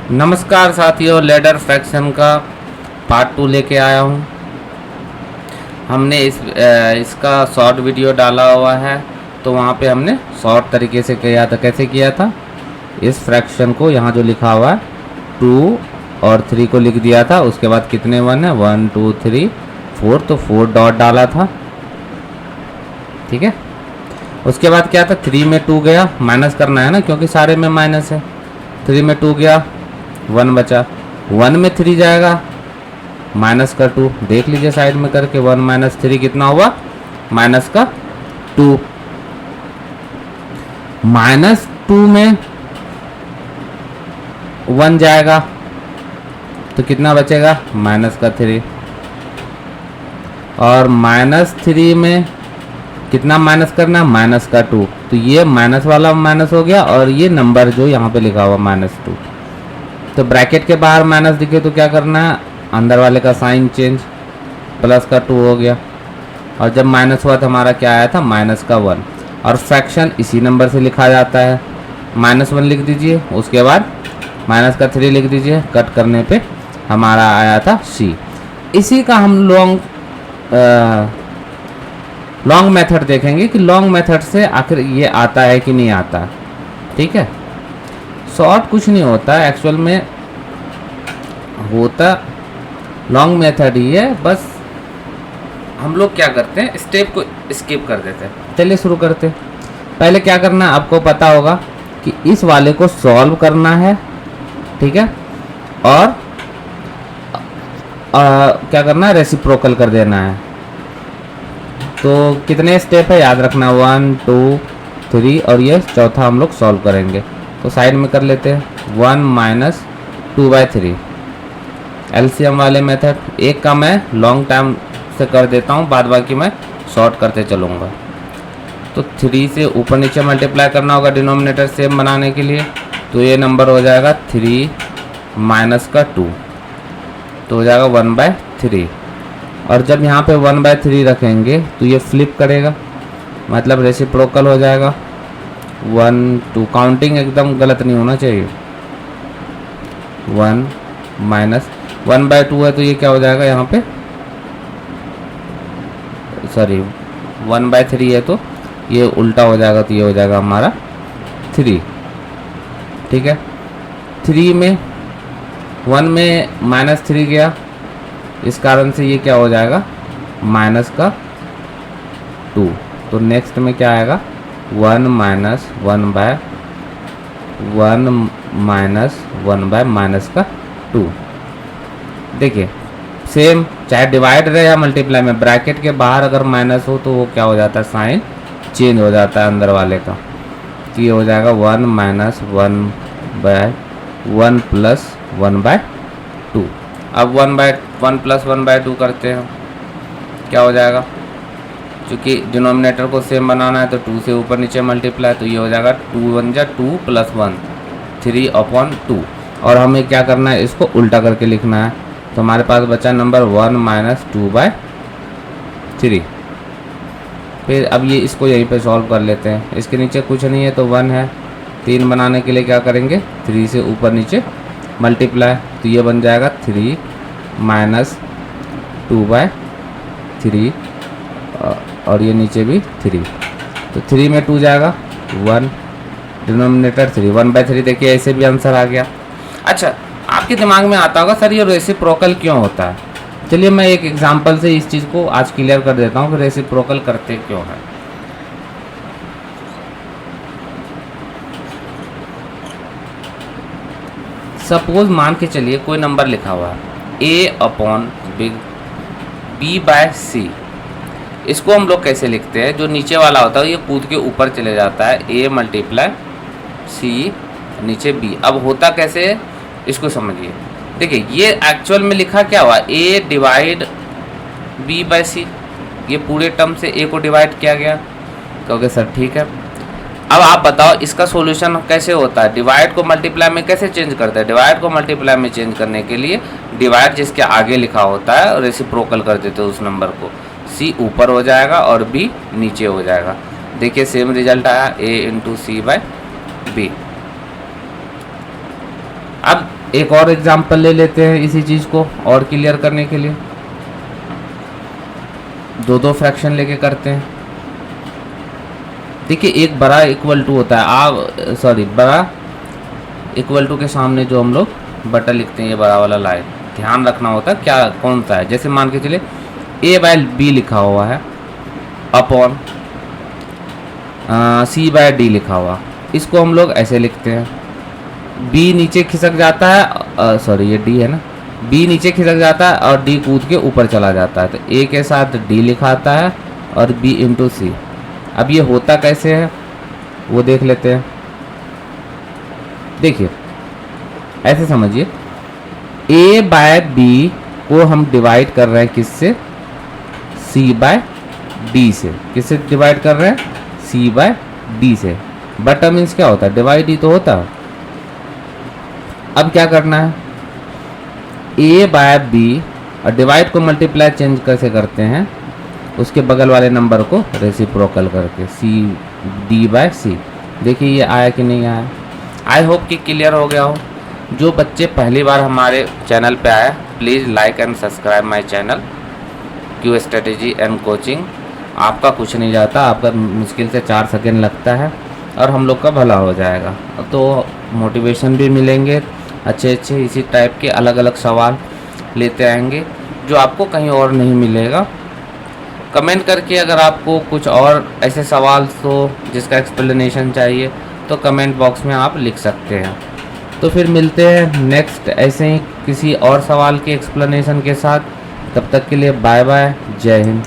नमस्कार साथियों, ladder fraction का पार्ट 2 लेके आया हूँ। हमने इसका शॉर्ट वीडियो डाला हुआ है, तो वहाँ पे हमने शॉर्ट तरीके से किया था। कैसे किया था? इस फ्रैक्शन को यहाँ जो लिखा हुआ है 2 और 3 को लिख दिया था। उसके बाद कितने 1 है? 1 2 3 4, तो 4 डॉट डाला था। ठीक है। उसके बाद क्या था? 3 में 2 गया, माइनस करना है ना, क्योंकि सारे में माइनस है। 3 में 2 गया, 1 बचा। 1 में 3 जाएगा, माइनस का 2। देख लीजिए साइड में करके, 1 माइनस 3 कितना हुआ? माइनस का 2। माइनस 2 में 1 जाएगा, तो कितना बचेगा? माइनस का 3। और माइनस 3 में कितना माइनस करना है? माइनस का 2। तो ये माइनस वाला माइनस हो गया, और ये नंबर जो यहाँ पे लिखा हुआ -2। तो ब्रैकेट के बाहर माइनस दिखे तो क्या करना है? अंदर वाले का साइन चेंज, प्लस का 2 हो गया। और जब माइनस हुआ तो हमारा क्या आया था? माइनस का 1। और फ्रैक्शन इसी नंबर से लिखा जाता है। -1 लिख दीजिए, उसके बाद माइनस का 3 लिख दीजिए। कट करने पे हमारा आया था C। इसी का हम लॉन्ग मेथड देखेंगे कि लॉन्ग मेथड से आखिर ये आता है कि नहीं आता। ठीक है। शॉर्ट कुछ नहीं होता एक्चुअल में, होता लॉन्ग मेथड ही है। बस हम लोग क्या करते हैं, स्टेप को स्किप कर देते हैं। चलिए शुरू करते हैं। पहले क्या करना है, आपको पता होगा कि इस वाले को सॉल्व करना है। ठीक है। और क्या करना है? रेसिप्रोकल कर देना है। तो कितने स्टेप है याद रखना? 1 2 3, और ये चौथा हम लोग सॉल्व करेंगे। तो साइड में कर लेते हैं। 1 माइनस 2/3 एलसीएम वाले मेथड। एक का मैं लॉन्ग टाइम से कर देता हूँ, बाद बाकी मैं शॉर्ट करते चलूँगा। तो 3 से ऊपर नीचे मल्टीप्लाई करना होगा डिनोमिनेटर सेम बनाने के लिए। तो ये नंबर हो जाएगा 3 माइनस का 2, तो हो जाएगा 1/3। और जब यहाँ पे 1/3 रखेंगे तो ये फ्लिप करेगा, मतलब रेसिप्रोकल हो जाएगा। 1 2, काउंटिंग एकदम गलत नहीं होना चाहिए। 1 माइनस 1/2 है, तो ये क्या हो जाएगा यहाँ पे? सॉरी, 1/3 है तो ये उल्टा हो जाएगा, तो ये हो जाएगा हमारा 3। ठीक है। 3 में 1 में -3 गया, इस कारण से ये क्या हो जाएगा? माइनस का 2। तो नेक्स्ट में क्या आएगा? 1 माइनस 1 बाय माइनस का 2। देखिए सेम, चाहे डिवाइड रहे या मल्टीप्लाई में, ब्रैकेट के बाहर अगर माइनस हो तो वो क्या हो जाता है? साइन चेंज हो जाता है अंदर वाले का। तो ये हो जाएगा 1 माइनस 1 प्लस 1/2। अब 1 प्लस 1/2 करते हैं, क्या हो जाएगा? क्योंकि डिनोमिनेटर को सेम बनाना है तो 2 से ऊपर नीचे मल्टीप्लाई, तो ये हो जाएगा 2 1 जा 2 प्लस 1 3/2। और हमें क्या करना है? इसको उल्टा करके लिखना है। तो हमारे पास बचा नंबर 1 माइनस 2/3। फिर अब ये इसको यहीं पे सॉल्व कर लेते हैं। इसके नीचे कुछ नहीं है तो 1 है। 3 बनाने के लिए क्या करेंगे? 3 से ऊपर नीचे मल्टीप्लाई, तो ये बन जाएगा 3 माइनस 2/3, और ये नीचे भी 3। तो 3 में 2 जाएगा, 1 डिनोमिनेटर 3, 1/3। देखिए ऐसे भी आंसर आ गया। अच्छा, आपके दिमाग में आता होगा सर ये रेसिप्रोकल क्यों होता है? चलिए मैं एक एग्जांपल से इस चीज़ को आज क्लियर कर देता हूँ कि रेसिप्रोकल करते क्यों है। सपोज मान के चलिए कोई नंबर लिखा हुआ है A/B/C। इसको हम लोग कैसे लिखते हैं? जो नीचे वाला होता है ये कूद के ऊपर चले जाता है, A मल्टीप्लाई C नीचे B। अब होता कैसे है इसको समझिए। देखिए ये एक्चुअल में लिखा क्या हुआ? A divide B/C। ये पूरे टर्म से A को डिवाइड किया गया। कहोगे सर ठीक है, अब आप बताओ इसका सॉल्यूशन कैसे होता है? डिवाइड को मल्टीप्लाई में कैसे चेंज करते हैं? डिवाइड को मल्टीप्लाई में चेंज करने के लिए डिवाइड जिसके आगे लिखा होता है रेसिप्रोकल कर देते हैं उस नंबर को। C ऊपर हो जाएगा और B नीचे हो जाएगा। देखिए सेम रिजल्ट आया, A × C/B। अब एक और एग्जांपल ले लेते हैं इसी चीज़ को और क्लियर करने के लिए। दो फ्रैक्शन लेके करते हैं। देखिए एक बड़ा इक्वल टू होता है, बड़ा इक्वल टू के सामने जो हम लोग बटा लिखते हैं, ये बड़ा वाला लाइन ध्यान रखना होता है क्या कौन सा है। जैसे मान के चले a/b लिखा हुआ है अपॉन c/d लिखा हुआ, इसको हम लोग ऐसे लिखते हैं। b नीचे खिसक जाता है, ये d है ना, b नीचे खिसक जाता है और d कूद के ऊपर चला जाता है, तो a के साथ d लिखाता है और b इंटू सी। अब ये होता कैसे है वो देख लेते हैं। देखिए ऐसे समझिए, a/b को हम डिवाइड कर रहे हैं किससे, c/d से। किससे डिवाइड कर रहे हैं, c/d से। बटा मीन्स क्या होता है, डिवाइड ही तो होता है। अब क्या करना है, a/b और डिवाइड को मल्टीप्लाई चेंज कैसे करते हैं, उसके बगल वाले नंबर को रेसिप्रोकल करके, cd/c। देखिए ये आया कि नहीं आया। आई होप कि क्लियर हो गया हो। जो बच्चे पहली बार हमारे चैनल पे आए, please like and subscribe my channel Q strategy and coaching. आपका कुछ नहीं जाता, आपका मुश्किल से 4 सेकेंड लगता है और हम लोग का भला हो जाएगा। तो मोटिवेशन भी मिलेंगे, अच्छे इसी टाइप के अलग अलग सवाल लेते आएंगे जो आपको कहीं और नहीं मिलेगा। कमेंट करके अगर आपको कुछ और ऐसे सवाल हो जिसका एक्सप्लेनेशन चाहिए तो कमेंट बॉक्स में आप लिख सकते हैं। तो फिर मिलते हैं नेक्स्ट ऐसे ही किसी और सवाल के एक्सप्लेनेशन के साथ। तब तक के लिए बाय बाय, जय हिंद।